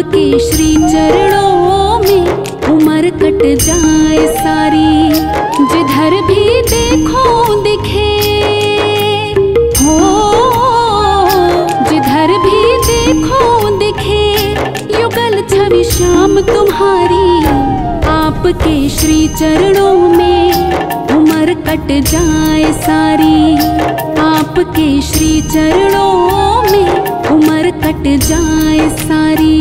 आपके श्री चरणों में उम्र कट जाए सारी। जिधर भी देखो दिखे हो, जिधर भी देखो दिखे युगल छवि श्याम तुम्हारी। आपके श्री चरणों में उम्र कट जाए सारी। आपके श्री चरणों में उम्र कट जाए सारी।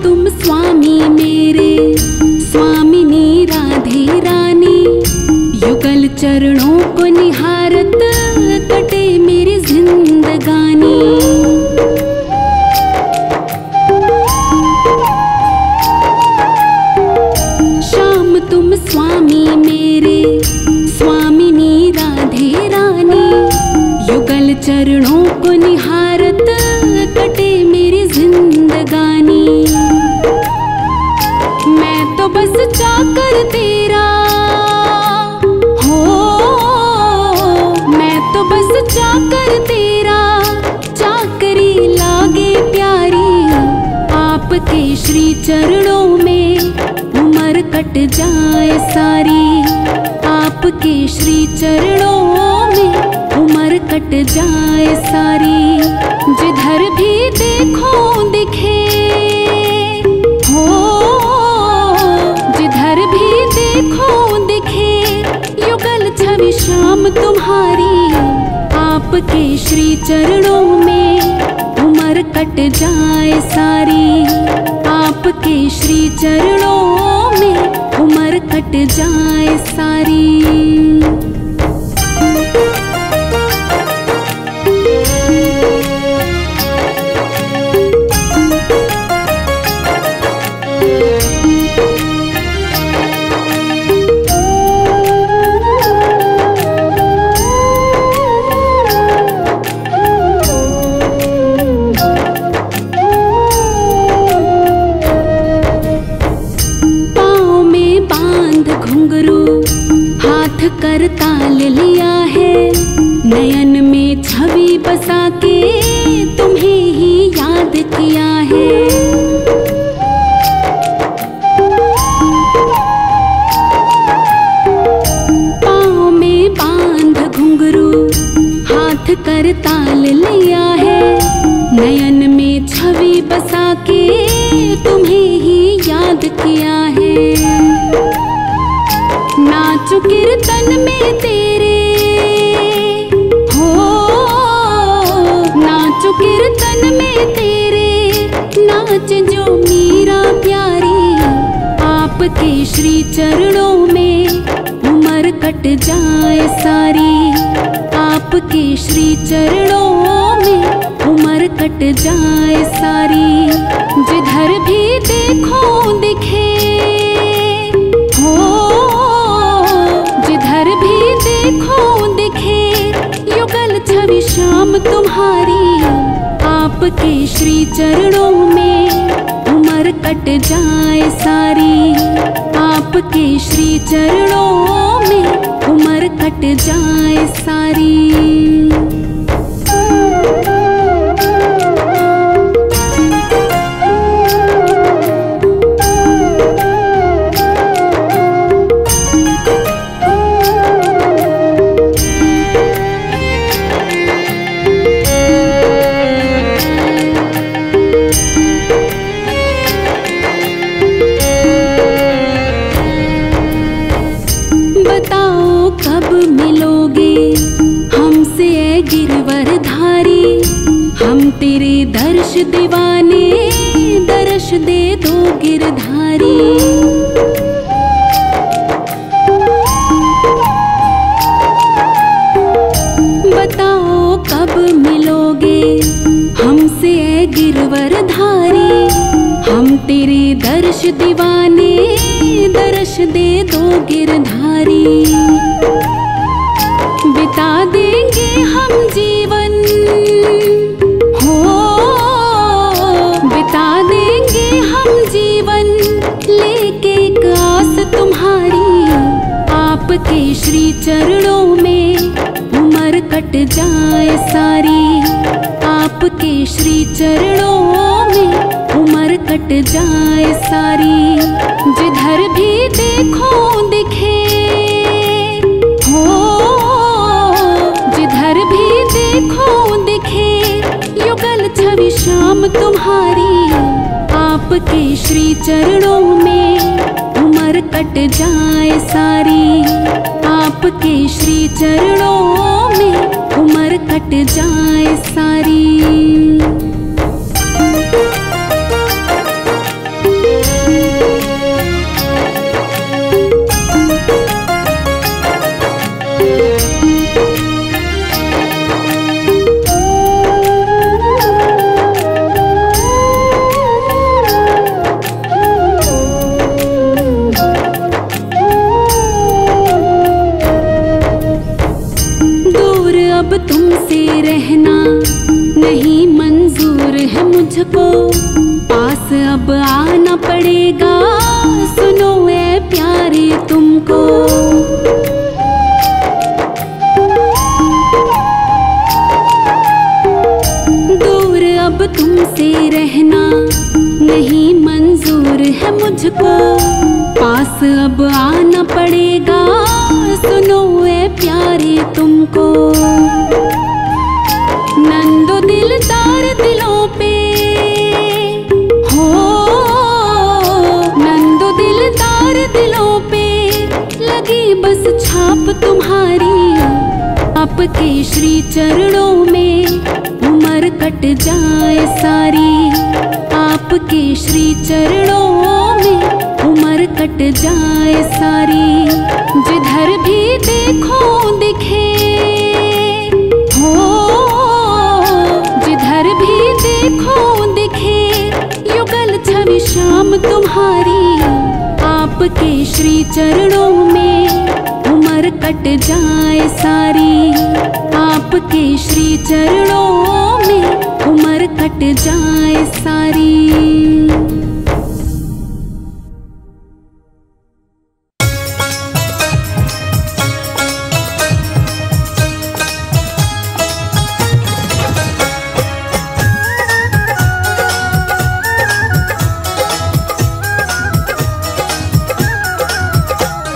तुम स्वामी मेरे, स्वामिनी राधे रानी। युगल चरणों को निहारत कटे मेरी जिंदगानी। श्याम तुम स्वामी मेरे, स्वामिनी राधे रानी। युगल चरणों को निहारत कटे मेरी जिंदगानी। मैं तो बस चाकर तेरा हो, मैं तो बस चाकर तेरा, चाकरी लागे प्यारी। आपके श्री चरणों में उम्र कट जाए सारी। आपके श्री चरणों में उम्र कट जाए सारी। जिधर भी देखो दिखे हो, जिधर भी देखो दिखे युगल छवि श्याम तुम्हारी। आपके श्री चरणों में उम्र कट जाए सारी। आपके श्री चरणों में उम्र कट जाए सारी। हाथ कर ताल लिया है, नयन में छवि बसा के तुम्हें ही याद किया है। पाँव में बांध घुंघरू, हाथ कर ताल लिया है, नयन में छवि बसा के तुम्हें ही याद किया है। नाचो कीर्तन में तेरे हो, नाचो कीर्तन में तेरे, नाच जो मीरा प्यारी। आपके श्री चरणों में उम्र कट जाए सारी। आपके श्री चरणों में उम्र कट जाए सारी। जिधर भी देखो दिखे हो, जिधर भी देखो दिखे युगल छवि श्याम तुम्हारी। आपके श्री चरणों में उम्र कट जाए सारी। आपके श्री चरणों में उम्र कट जाए सारी। बताओ कब मिलोगे हमसे ऐ गिरवरधारी। हम तेरे दर्श दीवाने, दर्श दे दो गिरधारी। बताओ कब मिलोगे हमसे ऐ गिरवरधारी। हम तेरे दर्श दीवाने, दर्श दे दो गिरधारी। बिता देंगे हम जीवन हो, बिता देंगे हम जीवन लेके एक आस तुम्हारी। आपके श्री चरणों में उम्र कट जाए सारी। आपके श्री चरणों में उम्र कट जाए सारी। जिधर भी देखो दिखे हो, जिधर भी देखो दिखे युगल छवि श्याम तुम्हारी। आपके श्री चरणों में उम्र कट जाए सारी। आपके श्री चरणों में उम्र कट जाए सारी। अब तुमसे रहना नहीं मंजूर है मुझको। पास अब आना पड़ेगा, सुनो ए प्यारे तुमको। दूर अब तुमसे रहना नहीं मंजूर है मुझको। पास अब आना पड़ेगा, सुनो ए प्यारे तुमको। नंदो दिलदार दिलों पे हो, नंदो दिलदार दिलों पे लगी बस छाप तुम्हारी। आपके श्री चरणों में उम्र कट जाए सारी। आपके श्री चरणों में उम्र कट जाए सारी। जिधर भी देखो दिखे हो, जिधर भी देखो दिखे युगल छवि श्याम तुम्हारी। आपके श्री चरणों में उम्र कट जाए सारी। आपके श्री चरणों में उम्र कट जाए सारी।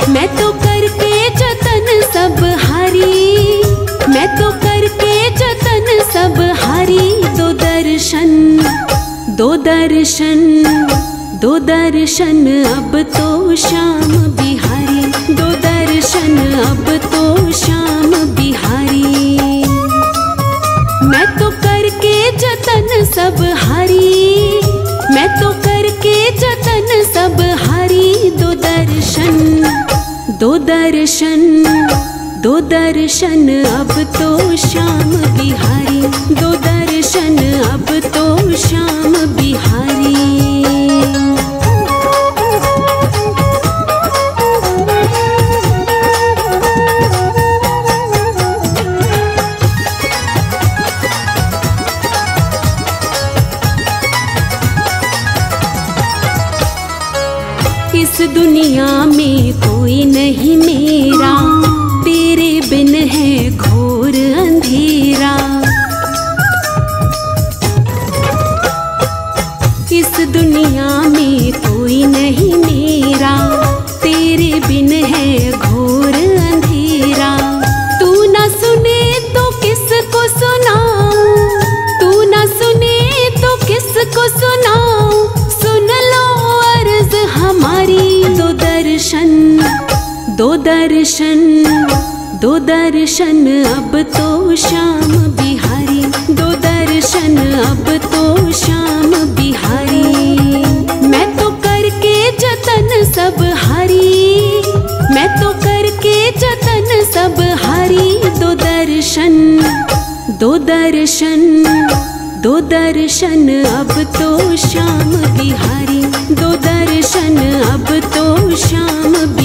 मैं तो करके जतन सब हारी, मैं तो करके जतन सब हारी। दो दर्शन, दो दर्शन, दो दर्शन अब तो श्याम बिहारी। दो दर्शन अब तो श्याम बिहारी। मैं तो करके जतन सब हारी, मैं तो करके जतन सब हारी। दो दर्शन, दो दर्शन, दो दर्शन अब तो श्याम बिहारी। दो दर्शन अब तो श्याम बिहारी। इस दुनिया में कोई नहीं मेरा, तेरे बिन है घोर अंधेरा। इस दुनिया में कोई नहीं मेरा, तेरे बिन है घोर अंधेरा। तू ना सुने तो किसको सुनाऊं, तू ना सुने तो किसको सुनाऊं। सुन लो अर्ज हमारी। दो दर्शन, दो दर्शन, दो दर्शन अब तो श्याम बिहारी। दो दर्शन अब तो श्याम बिहारी। मैं तो करके जतन सब हारी, मैं तो करके जतन सब हारी। दो दर्शन, दो दर्शन, दो दर्शन अब तो श्याम बिहारी। दो दर्शन अब तो श्याम बिहारी।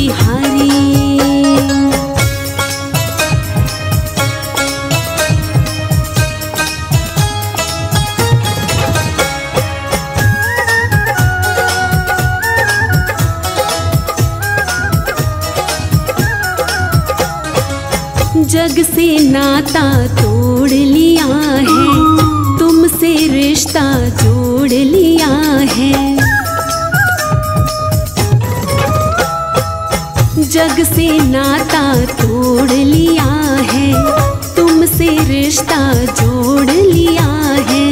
जग से नाता तोड़ लिया है, तुमसे रिश्ता जोड़ लिया है। जग से नाता तोड़ लिया है, तुमसे रिश्ता जोड़ लिया है।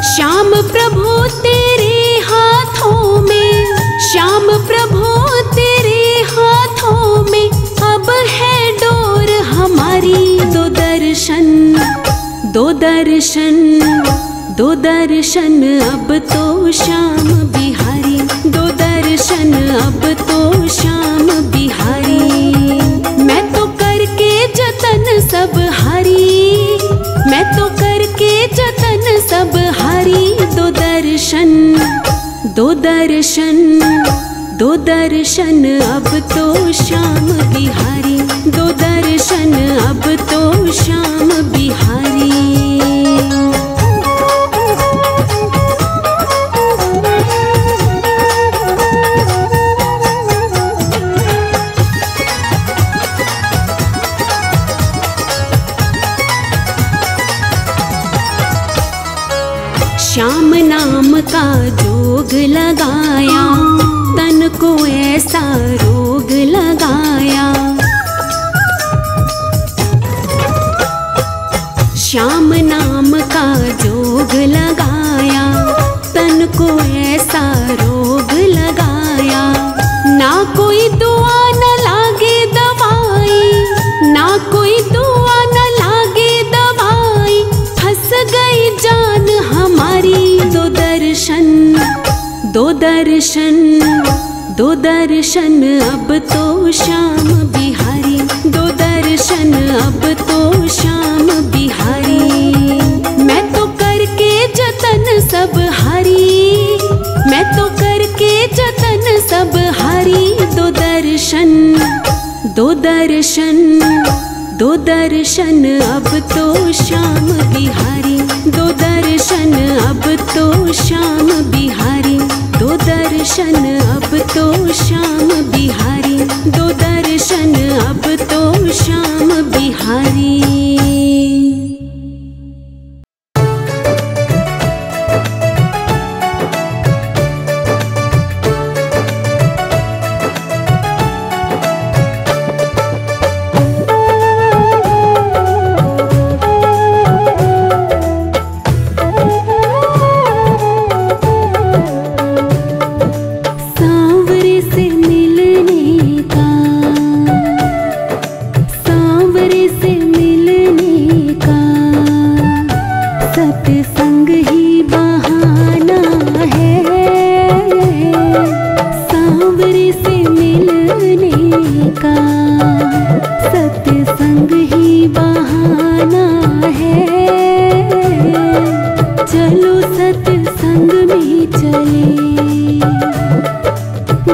श्याम प्रभु तेरे हाथों में, श्याम प्रभु तेरे हाथों में अब है डोर हमारी। दो दर्शन, दो दर्शन, दो दर्शन अब तो श्याम बिहारी। दो दर्शन अब तो श्याम बिहारी। मैं तो करके जतन सब हारी, मैं तो करके जतन सब हारी। दो दर्शन, दो दर्शन, दो दर्शन अब तो श्याम बिहारी। दो दर्शन अब तो श्याम बिहारी। श्याम नाम का जोग लगाया, तन को ऐसा रोग लगाया। श्याम नाम का जोग लगाया, तन को ऐसा रोग लगाया। ना कोई दुआ न लागे दवाई, ना कोई दुआ न लागे दवाई। फंस गई जान हमारी। दो दर्शन, दो दर्शन, दो दर्शन अब तो श्याम बिहारी। दो दर्शन अब तो श्याम बिहारी। मैं तो करके जतन सब हारी, मैं तो करके जतन सब हारी। दो दर्शन, दो दर्शन, दो दर्शन अब तो श्याम बिहारी। दो दर्शन अब तो श्याम बिहारी। दो दर्शन अब तो श्याम बिहारी। दो दर्शन अब तो श्याम बिहारी।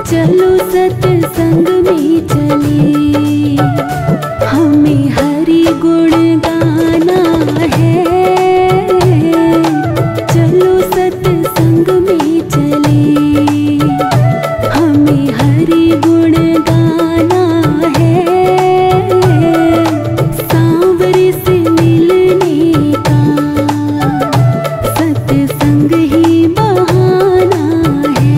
चलो सत्संग में चले, हमें हरि गुण गाना है। चलो सत्संग में चले, हमें हरि गुण गाना है। सांवरे से मिलने का सत्संग ही बहाना है।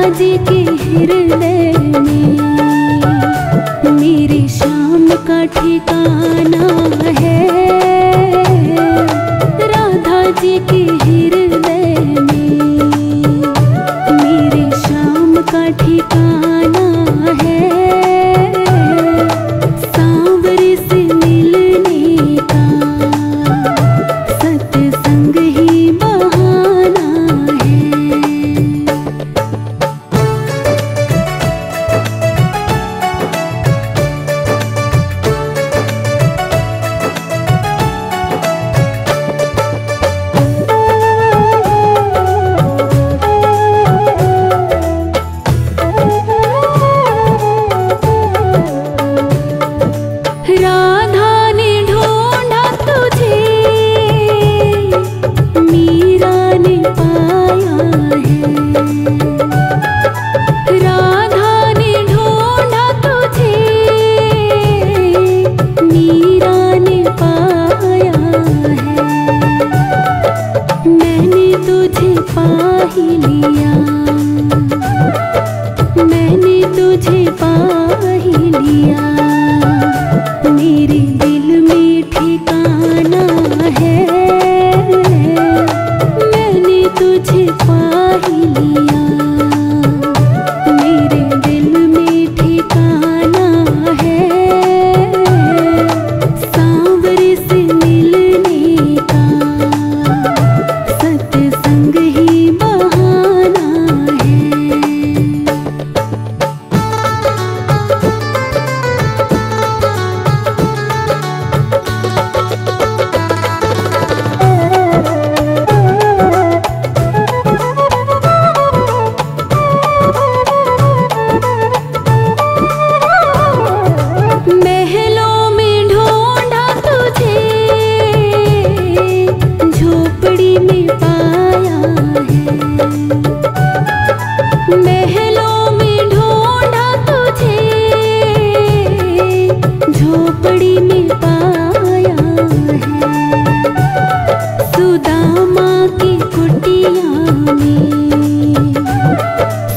जी के हृदय में मेरे श्याम का ठिकाना है। राधा जी के हृदय में मेरे श्याम का ठिकाना है। सांवरे से मिलने का सत्संग ही बहाना है। राधा ने ढूंढा तुझे, मीरा ने पाया है। राधा ने ढूंढा तुझे, मीरा ने पाया है। मैंने तुझे पा ही लिया, मैंने तुझे पा ही लिया। मेरे दिल में ठिकाना है। मैंने तुझे पा ही लिया, मेरे दिल में ठिकाना है। सांवरे से मिलने का सत्संग ही बहाना है। महलों में ढूंढा तुझे, झोपड़ी में पाया है। महलों में ढूंढा तुझे, झोपड़ी में पाया है। सुदामा की कुटिया में,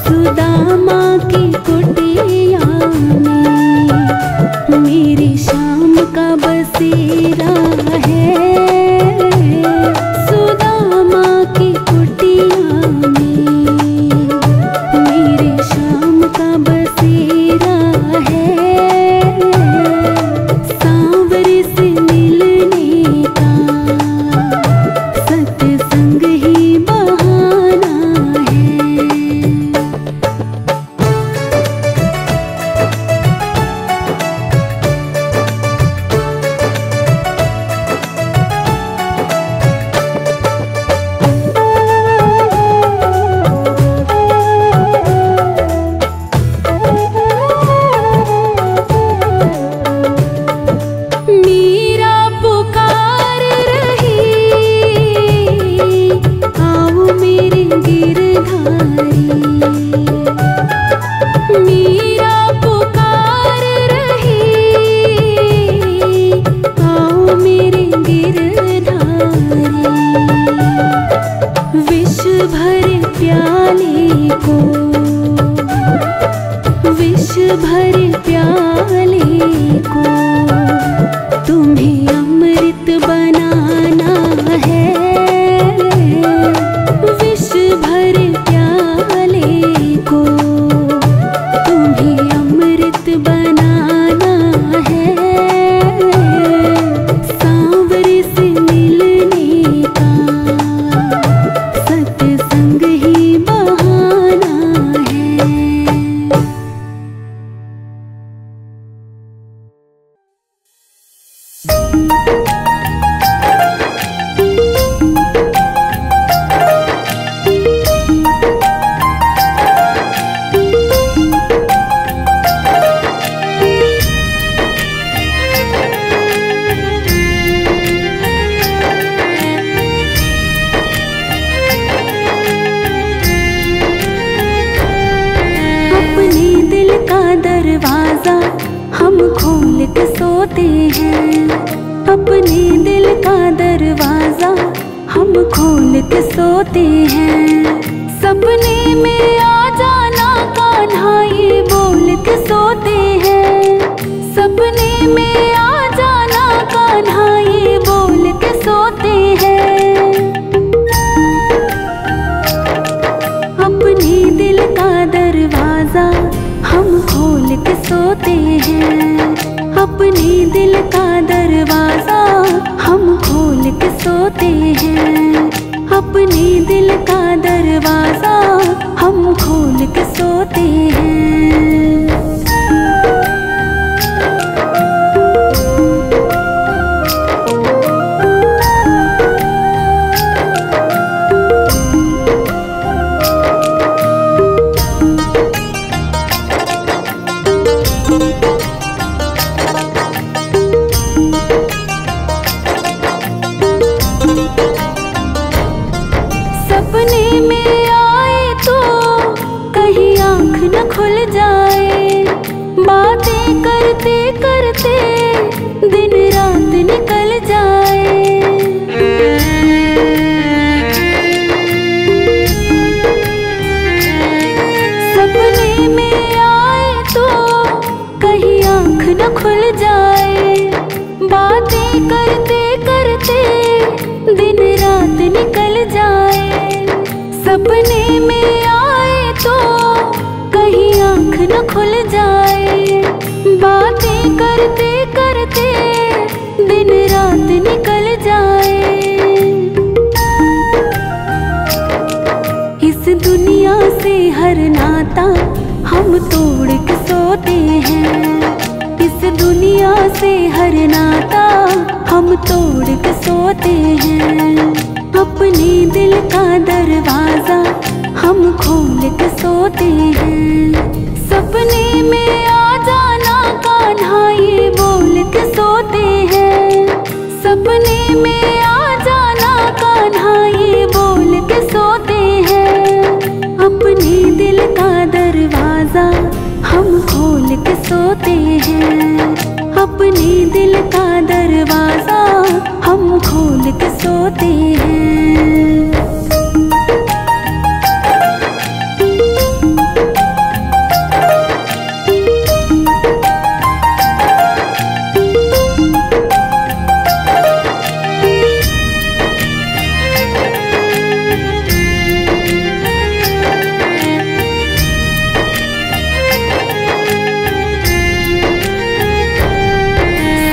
सुदामा की कुटिया में मेरे श्याम का बसेरा है। सुदामा की कुटिया में मेरे श्याम का बसेरा है। सांवरे से मिलने का सत्संग ही बहाना है। मीरा पुकार रही, आओ मेरे गिरधारी। मीरा पुकार रही, आओ मेरे गिरधारी। विष भरे प्याले को, विष भरे प्याले को तुम्हें अमृत बनाना है। विष भरे प्याले को तुम्हें अमृत बनाना है। सांवरे से मिलने का सत्संग ही बहाना है। सोते हैं, अपने दिल का दरवाजा हम खोल के सोते हैं। सपने में आ जाना कान्हा ये बोल के सोते हैं। सपने में आ जाना कान्हा ये बोल के सोते हैं। अपने दिल का दरवाजा हम खोल के सोते हैं। अपने दिल का दरवाजा हम खोल के सोते हैं। अपने दिल का दरवाजा हम खोल के सोते हैं। सपने में आए तो कहीं आँख न खुल जाए। बातें करते करते दिन रात निकल जाए। सपने में आए तो कहीं आँख न खुल जाए। बातें करते करते दिन रात निकल जाए। सपने में आए तो कहीं आँख न खुल जाए। बातें करते करते दिन रात निकल जाए। इस दुनिया से हर नाता हम तोड़ के सोते हैं। इस दुनिया से हर नाता हम तोड़ के सोते हैं। अपने दिल का दरवाजा हम खोल के सोते हैं। सपने में आ जाना कान्हा ये बोल के सोते हैं। सपने में आ जाना कान्हा ये बोल के सोते हैं। अपने दिल का दरवाजा हम खोल के सोते हैं। अपने दिल का दरवाजा हम खोल के सोते हैं।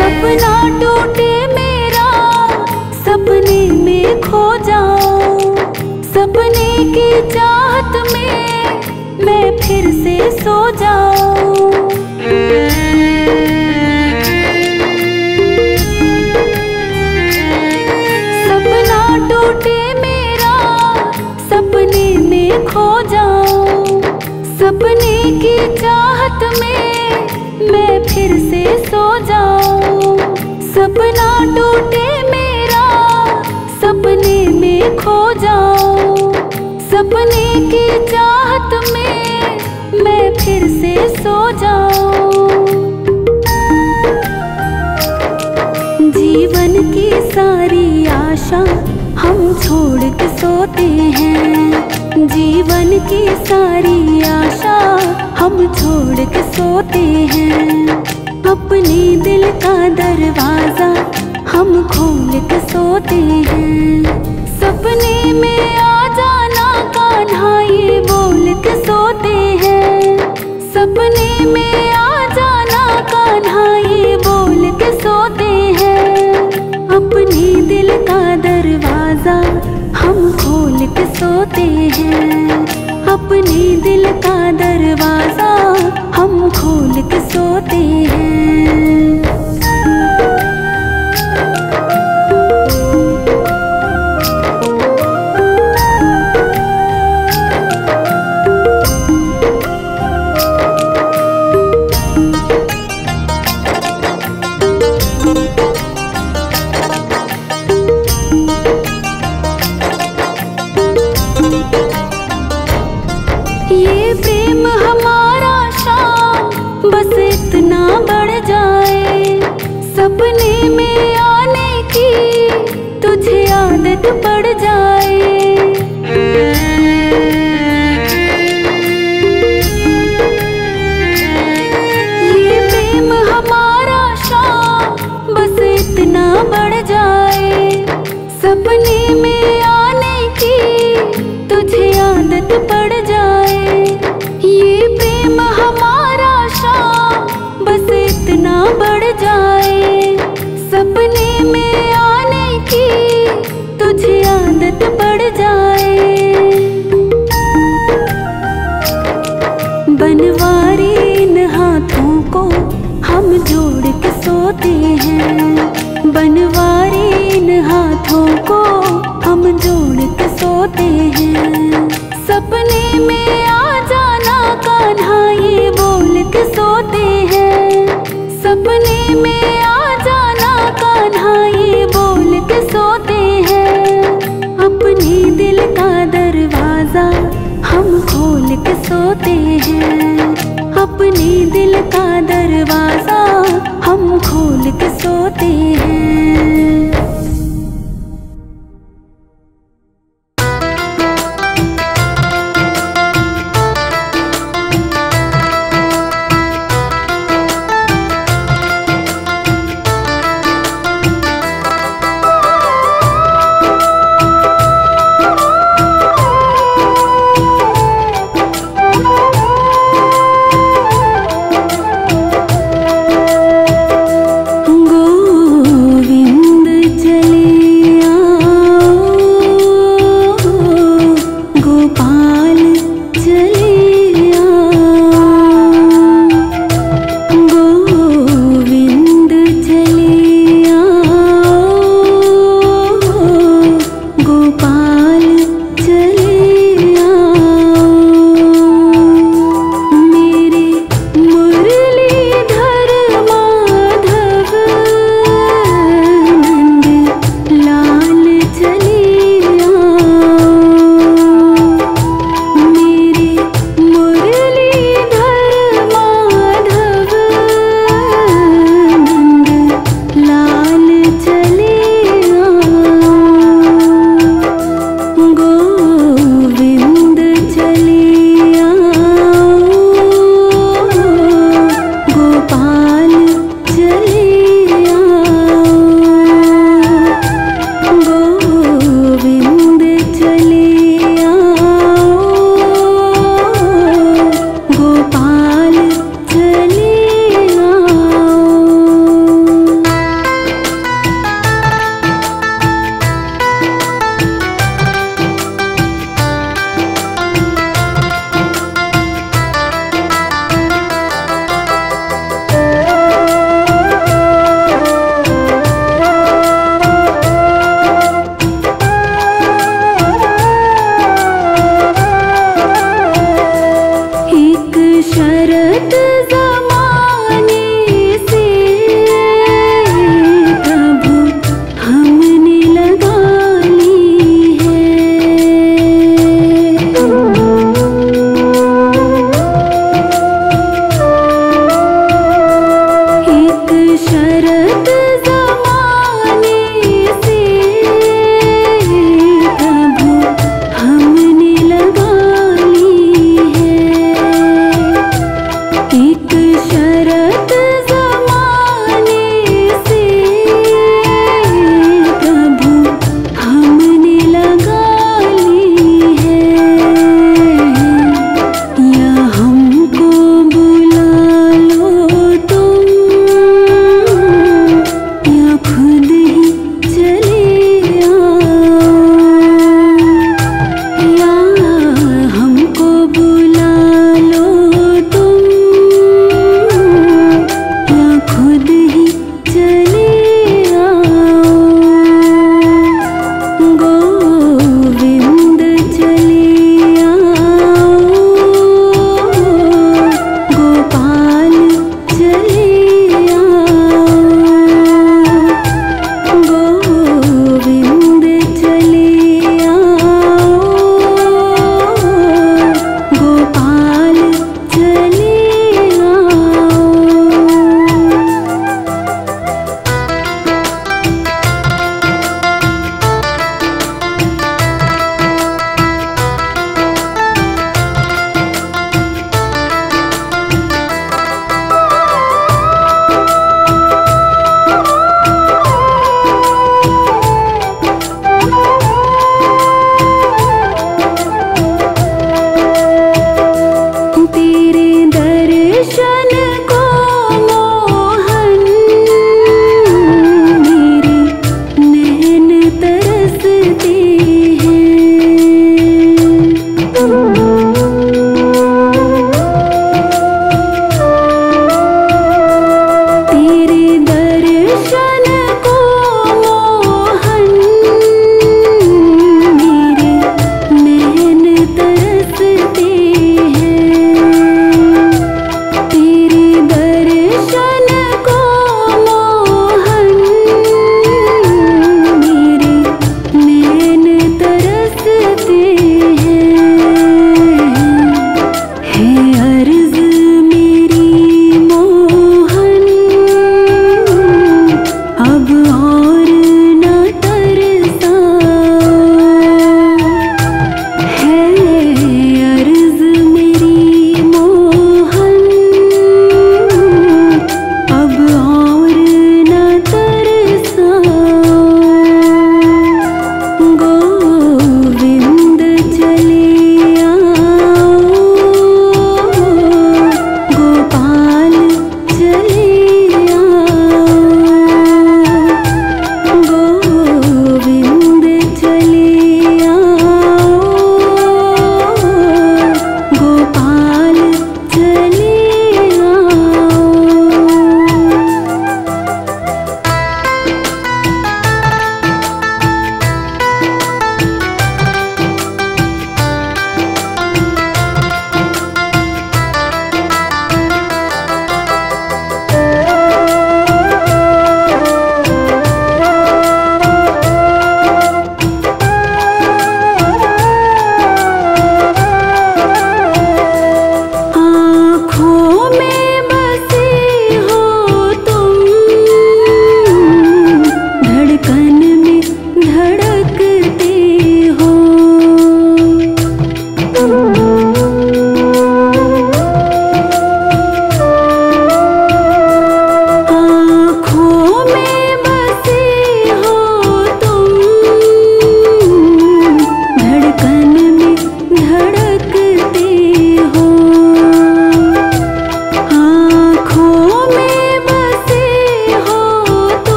सपना टूटे मेरा सपने में खो जाऊं। सपने की चाहत में मैं फिर से सो जाऊं। सपना टूटे मेरा सपने में खो जाऊं। सपने की चाहत में मैं फिर से सो जाऊं। सपना टूटे मेरा सपने में खो जाऊं। सपने की चाहत में मैं फिर से सो जाऊं। जीवन की सारी आशा हम छोड़ के सोते हैं। जीवन की सारी आशा हम छोड़ के सोते हैं। अपने दिल का दरवाजा हम खोल के सोते हैं। सपने में आ जाना कान्हा ये बोल के सोते हैं। सपने में आ जाना कान्हा ये बोल के सोते हैं। अपने दिल का दरवाजा हम खोल के सोते हैं। अपने दिल का दरवाजा हम खोल के सोते हैं। ये प्रेम हमारा शाम बस इतना बढ़ जाए। सपने में आने की तुझे आदत पड़ जाए। सपने में आने की तुझे आदत पड़ जाए, ये प्रेम हमारा शाम बस इतना बढ़ जाए। सपने में आने की तुझे आदत पड़ जाए। बनवारी इन हाथों को हम जोड़ के सोते हैं, बनवारी इन हाथों को हम जोड़ के सोते हैं। सपने में आ जाना कान्हा ये बोल के सोते हैं, सपने में आ जाना कान्हा ये बोल के सोते हैं। अपने दिल का दरवाजा हम खोल के सोते हैं, अपने दिल का दरवाजा हम खोल के सोते हैं।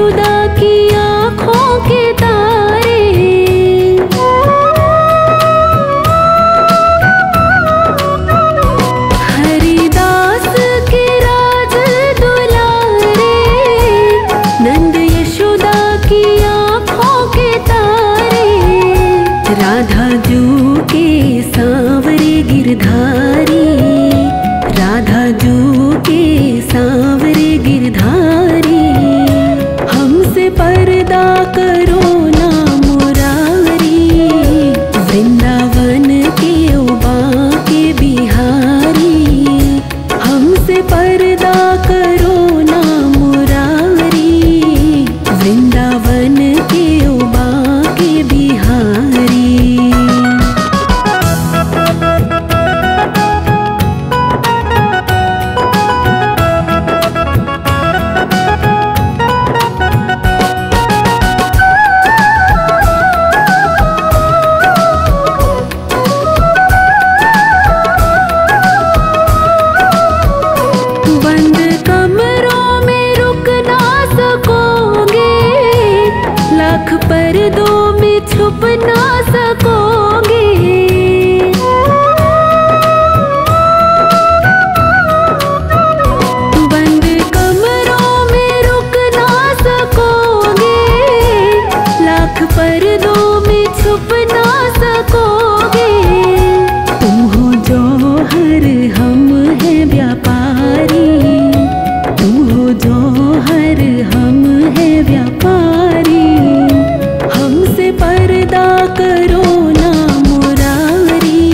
यशोदा की आँखों के तारे। हरिदास के राज दुलारे, नंद यशोदा की आँखों के तारे। राधा जू के सांवरे गिरधारी, राधा जू के सांवरे गिरधारी। हमसे पर्दा करो ना मुरारी, वृंदावन के उबा के बिहारी। हमसे पर्दा करो ना मुरारी, वृंदावन के उबा के बिहारी। बंद कमरों में रुक ना सकोगे, लाख पर्दों में छुप ना सकोगे। बंद कमरों में रुक ना सकोगे, लाख पर्दों में छुप ना सकोगे। तुम हो जौहर हम हैं व्यापारी, तुम हो जौहर हम हैं व्यापारी। हमसे पर्दा करो ना मुरारी,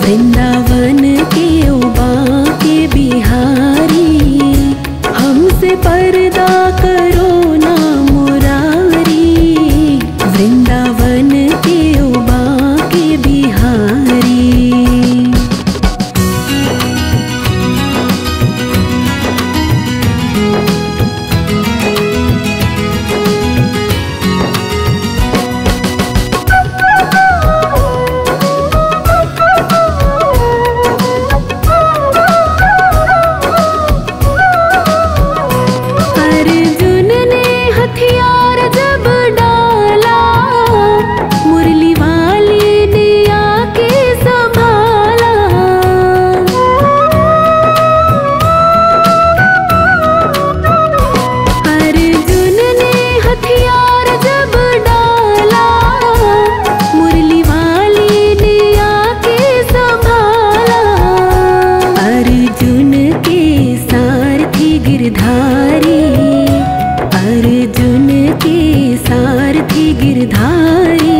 वृंदावन के उबा के बिहारी। हमसे पर्दा करो ना मुरारी, वृंदावन के उबा के बिहारी। अर्जुन ने हथियार जब डाला, मुरली वाली ने आके संभाला। अर्जुन ने हथियार जब डाला, मुरली वाली ने आके संभाला। अर्जुन के सारथी गिरधारी, अर्जुन के सारथी गिरधारी।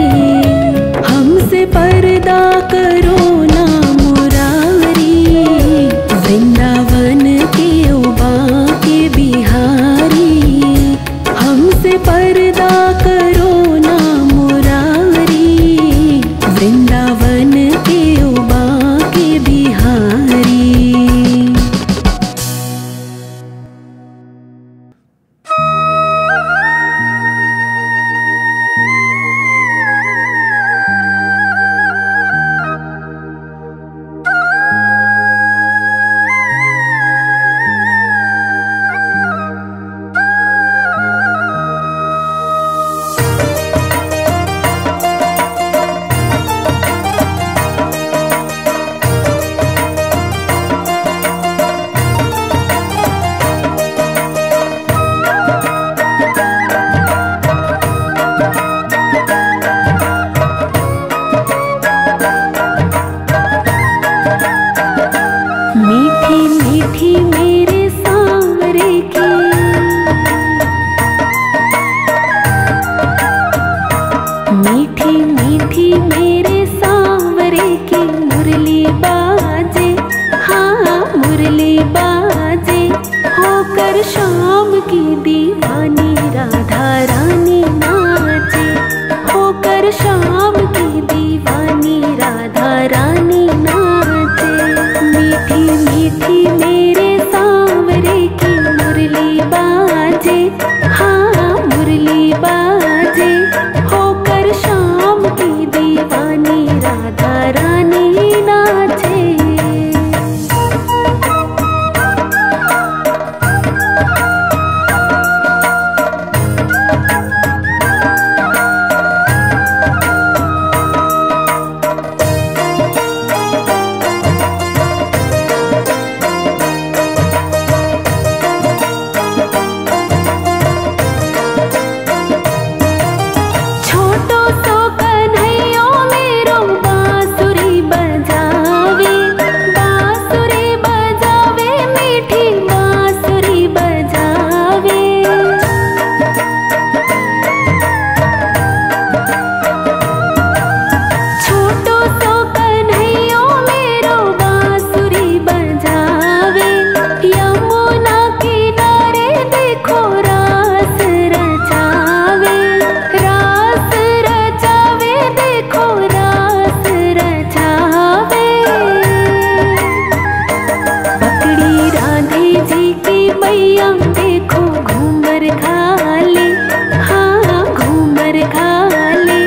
हमसे पर्दा करो ना मुरारी, वृंदावन के उबा के बिहारी। हमसे पर्दा करो ना मुरारी, वृंदावन के उबा के बिहारी। मीठी मीठी मेरे सांवरे की, मीठी मीठी मेरे सांवरे की मुरली बाजे। हाँ मुरली बाजे, होकर शाम की दीवानी राधा रानी नाचे। होकर शाम की दीवानी राधा रानी नाचे। मीठी मीठी मेरे सांवरे की मुरली बाजे। हाँ मुरली बाजे, होकर शाम की दीवानी राधा रानी नाचे। हाँ घूमर घाले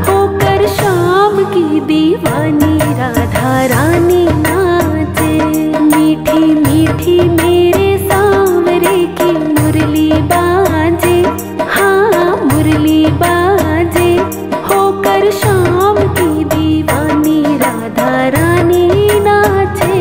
होकर शाम की दीवानी राधा रानी नाचे। मीठी मीठी मेरे सांवरे की मुरली बाजे, हाँ मुरली बाजे होकर शाम की दीवानी राधा रानी नाचे।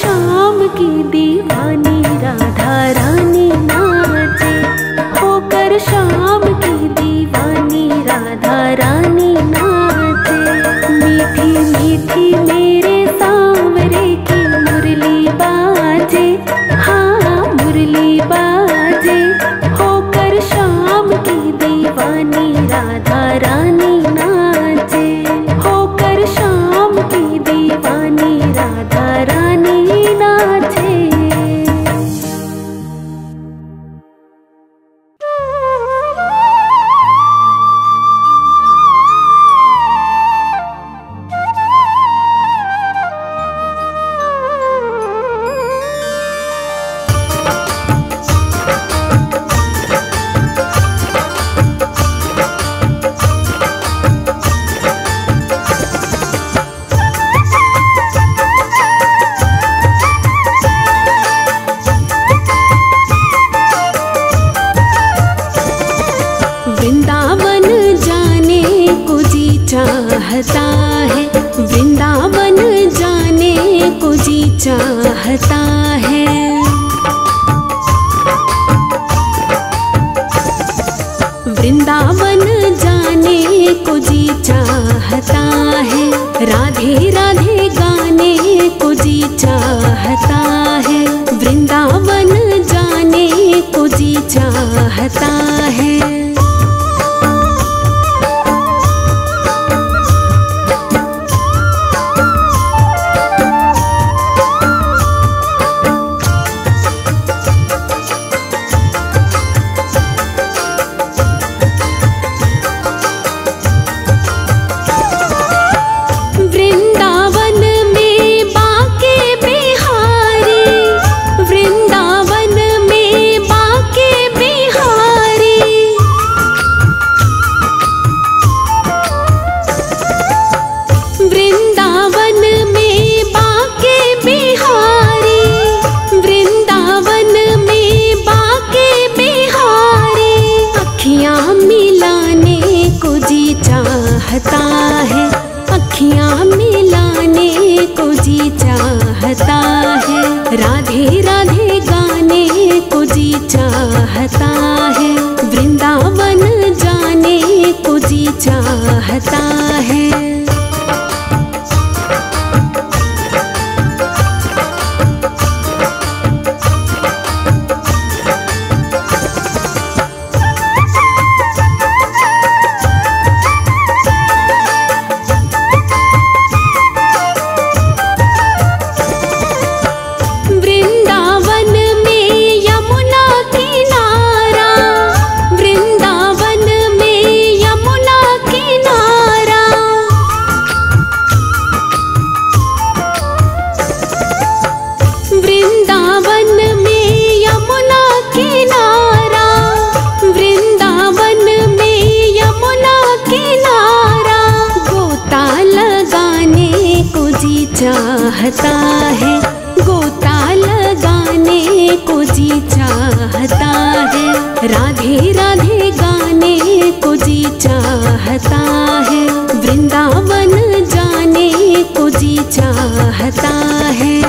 शाम की दीवानी राधा रानी नाचे, होकर शाम की दीवानी राधा रानी नाचे। मीठी मीठी मेरे सांवरे की मुरली बाजे, हाँ मुरली बाजे, होकर शाम की दीवानी राधा रानी नाचे, होकर शाम की दीवानी राधा रानी नाचे। वृंदावन जाने को जी चाहता है, वृंदावन जाने को जी चाहता है। वृंदावन जाने को जी चाहता है, राधे राधे गाने को जी चाहता है। वृंदावन जाने को जी चाहता है। चाहता है, अखियाँ मिलाने को जी चाहता है। राधे राधे गाने को जी चाहता है। वृंदावन जाने को जी चाहता है। चाहता है, गोता लगाने को जी चाहता है। राधे राधे गाने को जी चाहता है। वृंदावन जाने को जी चाहता है।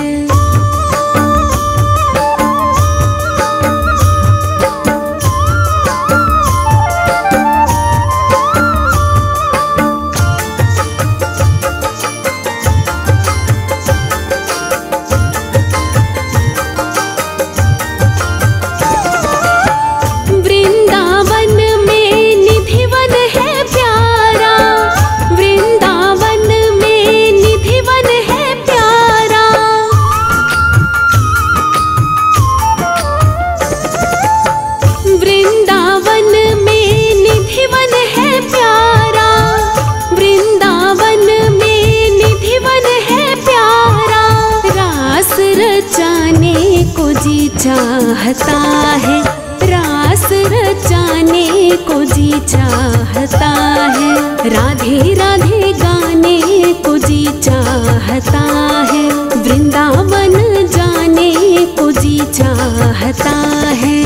चाहता है, रास रचाने को जी चाहता है। राधे राधे गाने को जी चाहता है। वृंदावन जाने को जी चाहता है।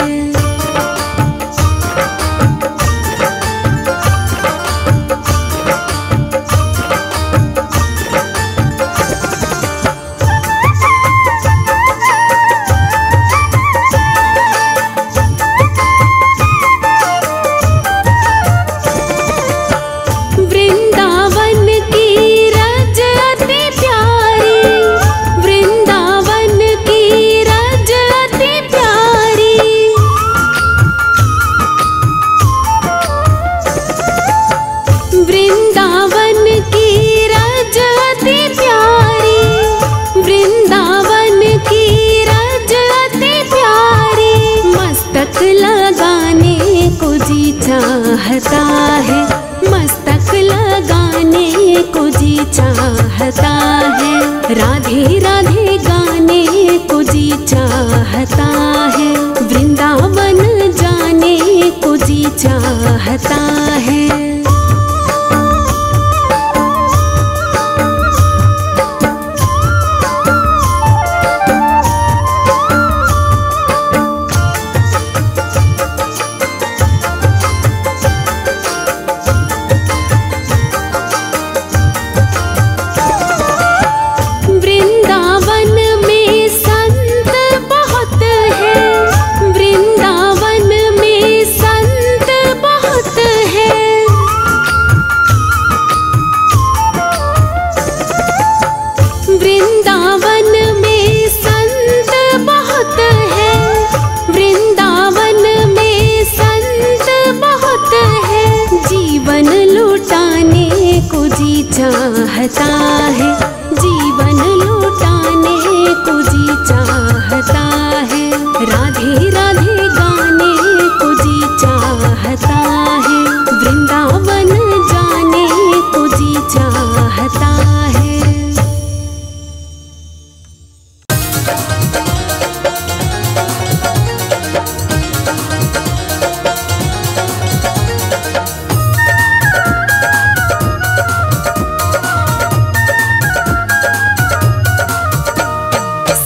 चाहता है। राधे राधे गाने को जी चाहता है। वृंदावन जाने को जी चाहता है। चाहता है जीवन लौटाने को जी चाहता है। राधे राधे गाने को जी चाहता है। वृंदावन जाने को जी चाहता है।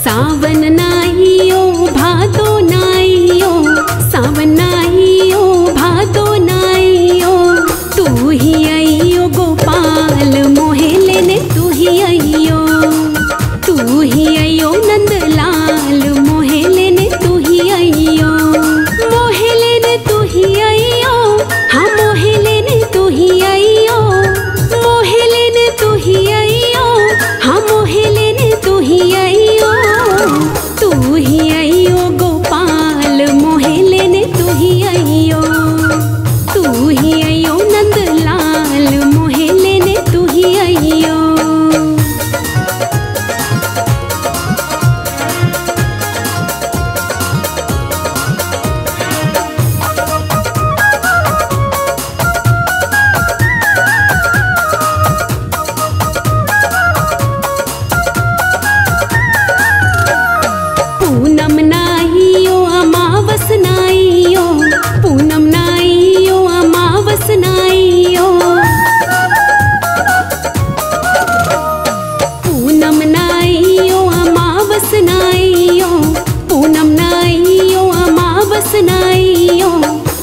सावन नाइयो भादो नाइयो, सावन नाइयो भादो नाइयो, तू ही अइयो गोपाल मोहे लेने तू ही अइयो। तू ही अइयो नंदलाल मोहे लेने तू ही अइयो। मोहे लेने तू ही अइयो, हाँ मोहे लेने तू ही अइयो। मोहे लेने तू ही अइयो, हाँ मोहे लेने तू ही अइयो। तू ही अइयो गोपाल मोहे लेने तू ही अइयो। तू ही अइयो नंदलाल मोहे लेने तू ही अइयो। पूनम नाइयो अमावस नाइयो, पूनम नाइयो अमावस नाइयो। पूनम नाइयो अमावस नाइयो, पूनम नाइयो अमावस नाइयो।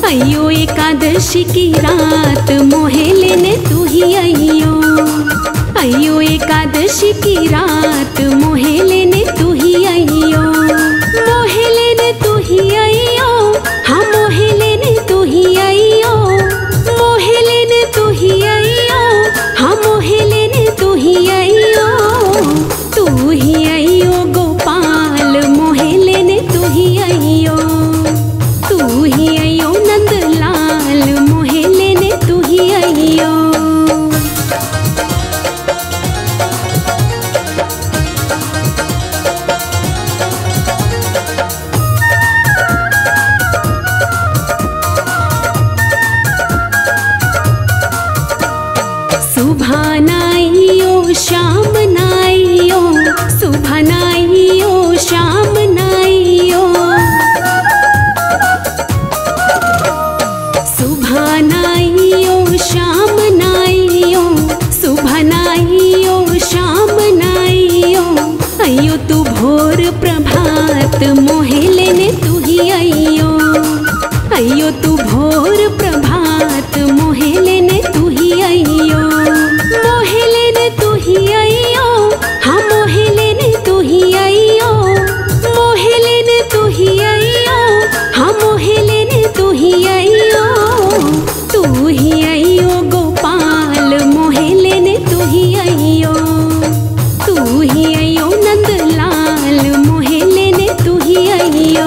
अइयो एकादशी की रात मोहे लेने तू ही अइयो। अइयो एकादशी की रात मोहे लेने तू ही अइयो। मोहे लेने तू ही अइयो, हाँ मोहे लेने तू ही अइयो। मोहे लेने तू ही अइयो, हाँ मोहे लेने तू ही अइयो। तू ही अइयो गोपाल मोहे लेने तू ही अइयो। तू ही अइयो नंदलाल मोहे लेने तू ही अइयो। सुबह नाइयो शाम नाइयो, सुबह नाइयो शाम नाइयो। सुबह नाइयो शाम नाइयो, सुबह नाइयो शाम नाइयो। अइयो तू भोर प्रभात मोहे लेने तू ही अइयो। अइयो तू भोर प्रभात मोहे लेने तू ही अइयो। मोहे लेने तू ही अइयो, हाँ मोहे लेने तू ही अइयो। मोहे लेने तू ही अइयो, हाँ मोहे लेने तू ही अइयो। तू ही अइयो गोपाल मोहे लेने तू ही अइयो। तू ही अइयो नंदलाल मोहे लेने तू ही अइयो।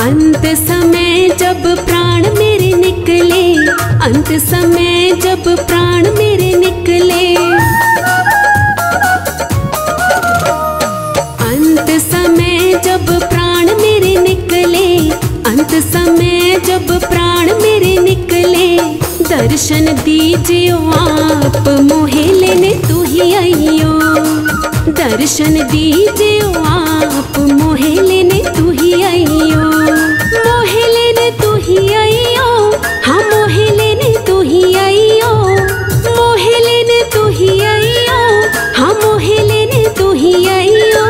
अंत समय जब प्राण मेरे निकले, अंत समय जब प्राण मेरे निकले, अंत समय जब प्राण मेरे निकले, अंत समय जब प्राण मेरे निकले, दर्शन दीजियो आप मोहे लेने तू ही आइयो, दर्शन दीजियो आप मोहे लेने तू ही आइयो, मोहे लेने तू ही आइयो, हाँ मोहे लेने तू ही आइयो, मोहे लेने तू ही आइयो, हाँ मोहे लेने तू ही आइयो,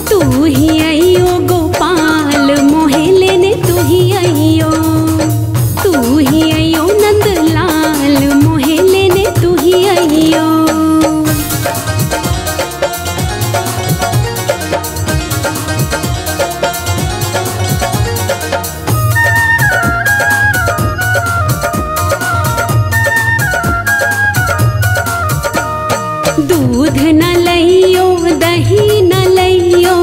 तू ही आइयो गोपाल मोहे लेने तू ही आइयो, तू ही आइयो नंदलाल मोहे लेने तू ही आइयो। दूध न लइयो दही न लइयो,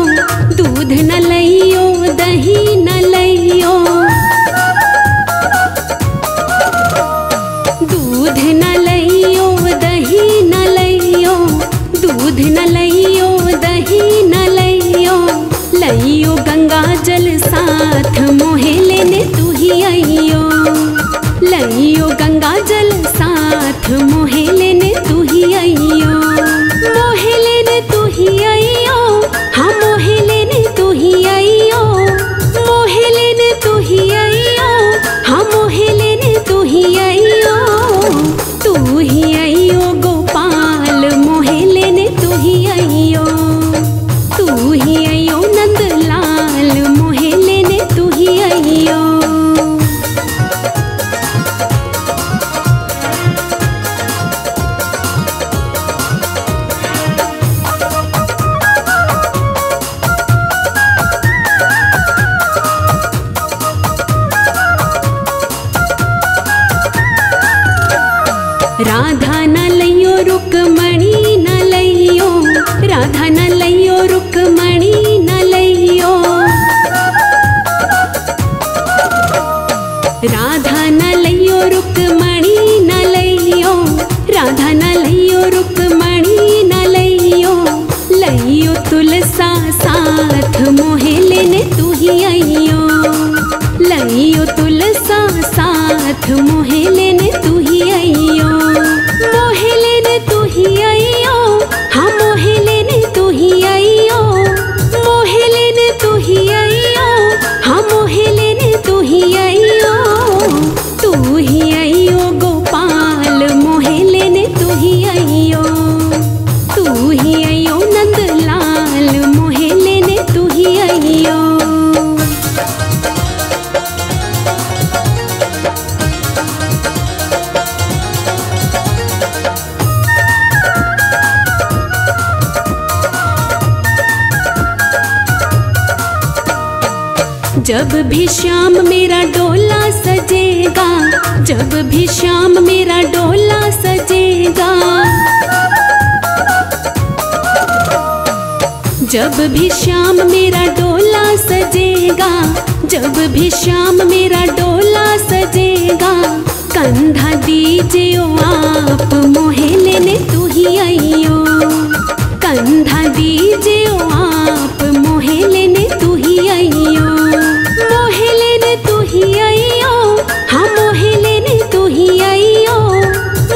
दूध न लइयो दही न लइयो, दूध न लइयो दही न लइयो, दूध न लइयो दही न लइयो, लइयो गंगा जल साथ मोहे लेने तू ही आइयो, लइयो गंगा जल साथ मोहे लेने तू ही आइयो, मोहे लेने तू ही आइयो, हाँ मोहे लेने तू ही आइयो, मोहे लेने तू ही आइयो, हाँ मोहे लेने तू ही आइयो, तू ही आइयो गोपाल मोहे लेने तू ही आइयो, तू ही आइयो नंदलाल मोहे लेने तू ही आइयो। राधा न लइयो रुक्मणी न लइयो, राधा न लइयो रुक्मणी न लइयो, राधा न लइयो रुक्मणी न लइयो, राधा न लइयो रुक्मणी न लइयो, लइयो तुलसा साथ मोहे लेने तू ही आइयो, लइयो तुलसा साथ मोहे लेने तू ही आइयो, मोहे लेने तू ही आइयो, हाँ मोहे लेने तू ही आइयो, मोहे लेने तू ही आइयो, हाँ मोहे लेने तू ही आइयो, तू ही आइयो गोपाल मोहे लेने तू ही आइयो, तू ही आइयो नंदलाल मोहे लेने तू ही आइयो। जब भी श्याम मेरा डोला सजेगा, जब भी श्याम मेरा डोला सजेगा, जब भी श्याम मेरा डोला सजेगा, जब भी श्याम मेरा डोला सजेगा, कंधा दीजियो आप मोहे लेने तू ही आइयो, कंधा दीजियो आप मोहे लेने तू ही आइयो, मोहे लेने तू ही आइयो, हाँ मोहे लेने तू ही आइयो,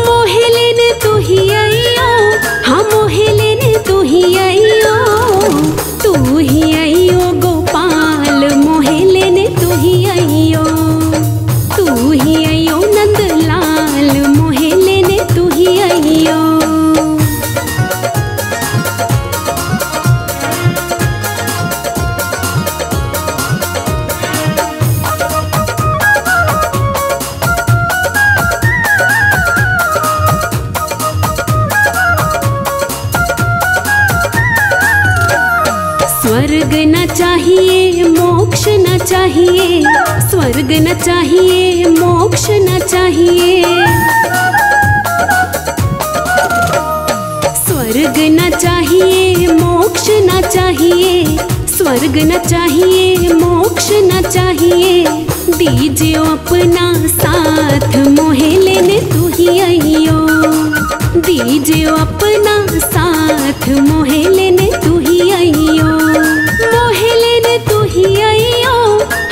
मोहे लेने तू ही आइयो, हाँ मोहे लेने तू ही आइयो, तू ही आइयो गोपाल मोहे लेने तू ही आइयो, तू ही आइयो नंदलाल मोहे लेने तू ही आइयो। स्वर्ग न चाहिए मोक्ष न चाहिए, स्वर्ग न चाहिए मोक्ष न चाहिए, स्वर्ग न चाहिए मोक्ष न चाहिए, स्वर्ग न चाहिए मोक्ष न चाहिए, दीजिए अपना साथ मोहे लेने तू ही आइयो। दीजिए अपना साथ मोहे लेने तू ही आइयो। मोहे लेने तू ही आइयो,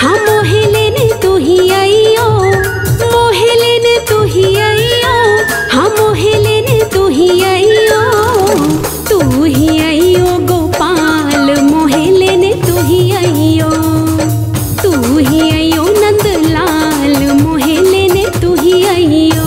हाँ मोहे लेने तू ही आइयो। मोहे लेने तू ही आइयो, हाँ मोहे लेने तू ही आइयो। तू ही आइयो गोपाल मोहे लेने तू ही आइयो। तू ही आइयो नंदलाल मोहे लेने तू ही आइयो।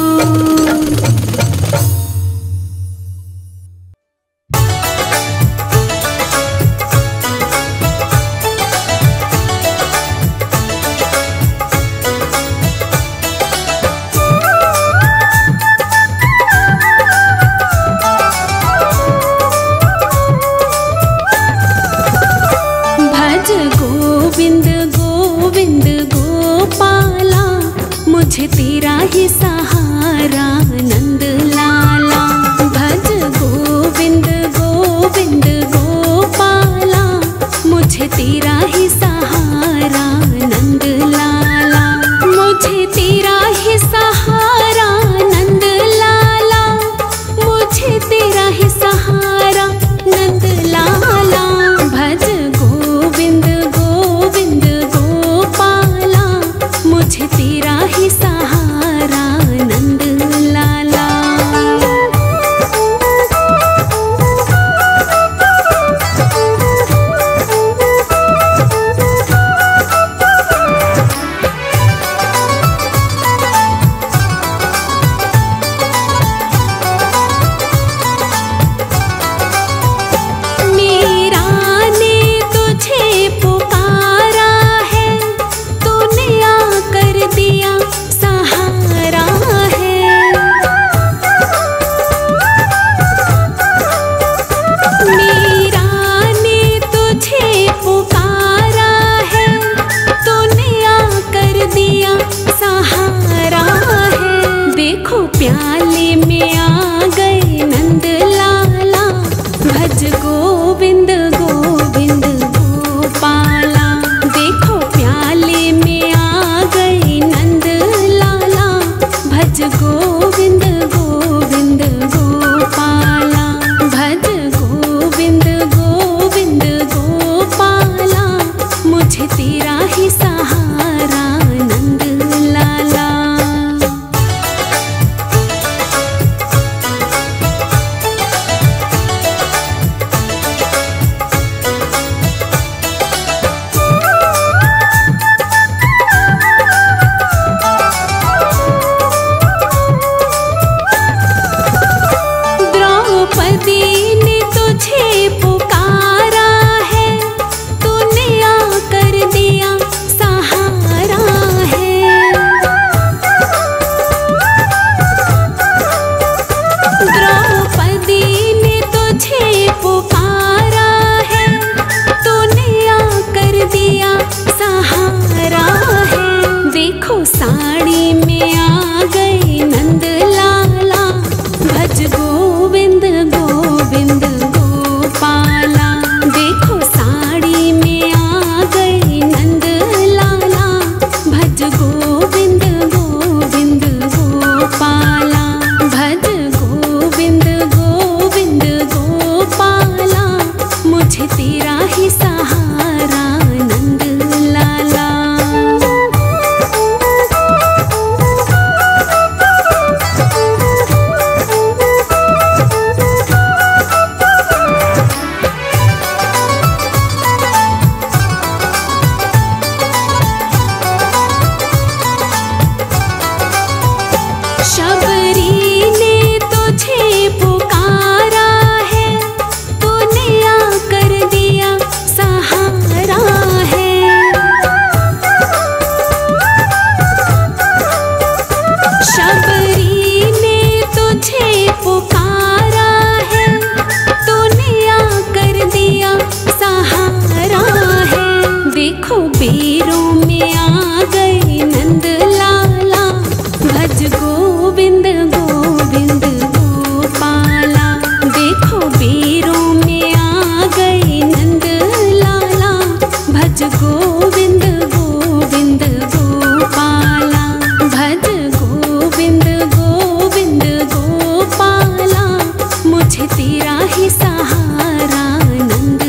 भज गोविंद गोविंद गोपाला, मुझे तेरा ही सहारा नंद लाला। भज गोविंद गोविंद गोपाला, मुझे तेरा ही सहारा नंद लाला। मुझे तेरा ही सहारा नंद लाला, मुझे तेरा ही सहारा नंद लाला। भज गोविंद गोविंद गोपाला, मुझे तेरा ही सहारा तेरा ही सहारा नंद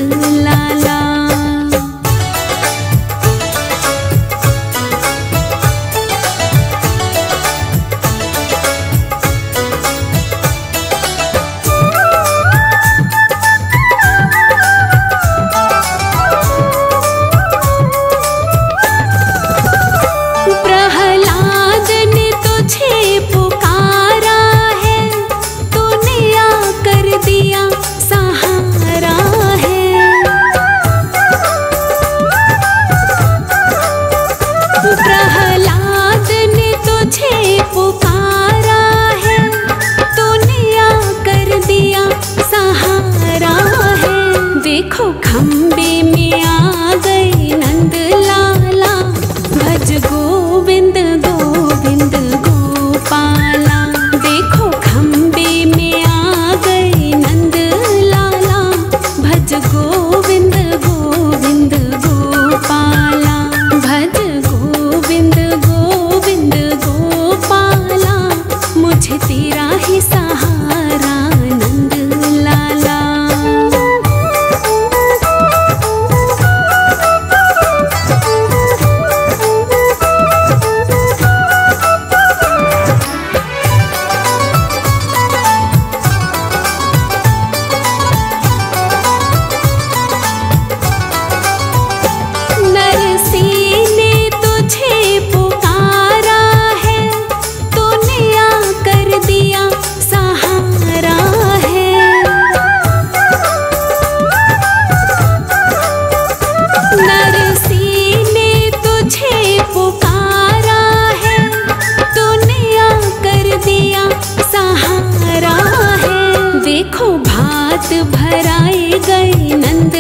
लाला। प्रहलाद ने तुझे पुकारा है, तूने आकर दिया सहारा है। प्रहलाद ने तुझे पुकारा है, तूने आकर दिया सहारा है। देखो खम्बे में आ गए नंद लाला, भज गोविंद गोविंद गोपाला। देखो खम्बे में आ गए नंद लाला, भज गोविंद गोविंद गोपाला। भज गोविंद गोविंद गोपाला, मुझे तेरा ही सहारा नंद लाला। नरसिंह ने तुझे पुकारा है, तूने आकर दिया सहारा है। नरसिंह ने तुझे पुकारा है, तूने आकर दिया सहारा है। देखो भात भराए गए नंद